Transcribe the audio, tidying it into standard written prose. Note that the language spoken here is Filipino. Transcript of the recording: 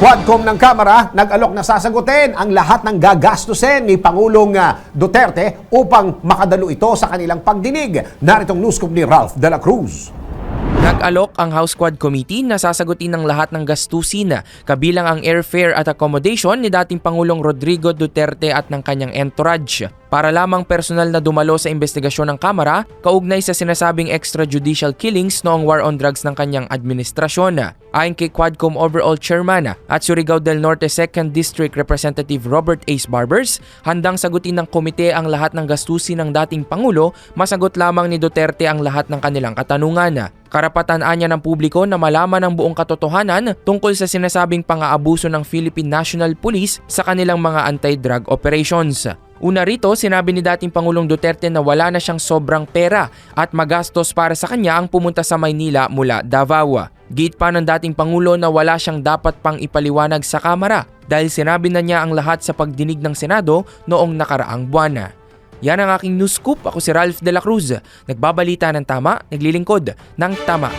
Quadcom ng Kamara nag-alok na sasagutin ang lahat ng gagastusin ni Pangulong Duterte upang makadalo ito sa kanilang pagdinig. Naritong newscoop ni Ralph de la Cruz. Nag-alok ang House Quad Committee na sasagutin ng lahat ng gastusin kabilang ang airfare at accommodation ni dating Pangulong Rodrigo Duterte at ng kanyang entourage para lamang personal na dumalo sa investigasyon ng Kamara kaugnay sa sinasabing extrajudicial killings noong war on drugs ng kanyang administrasyon. Ayon kay Quadcom Overall Chairman at Surigao del Norte 2nd District Representative Robert Ace Barbers, handang sagutin ng komite ang lahat ng gastusin ng dating Pangulo, masagot lamang ni Duterte ang lahat ng kanilang katanungan. Karapatan niya ng publiko na malaman ang buong katotohanan tungkol sa sinasabing pang-aabuso ng Philippine National Police sa kanilang mga anti-drug operations. Una rito, sinabi ni dating Pangulong Duterte na wala na siyang sobrang pera at magastos para sa kanya ang pumunta sa Maynila mula Davao. Giit pa ng dating Pangulo na wala siyang dapat pang ipaliwanag sa Kamara dahil sinabi na niya ang lahat sa pagdinig ng Senado noong nakaraang buwan. Yan ang aking news scoop. Ako si Ralph de la Cruz. Nagbabalita ng tama, naglilingkod ng tama.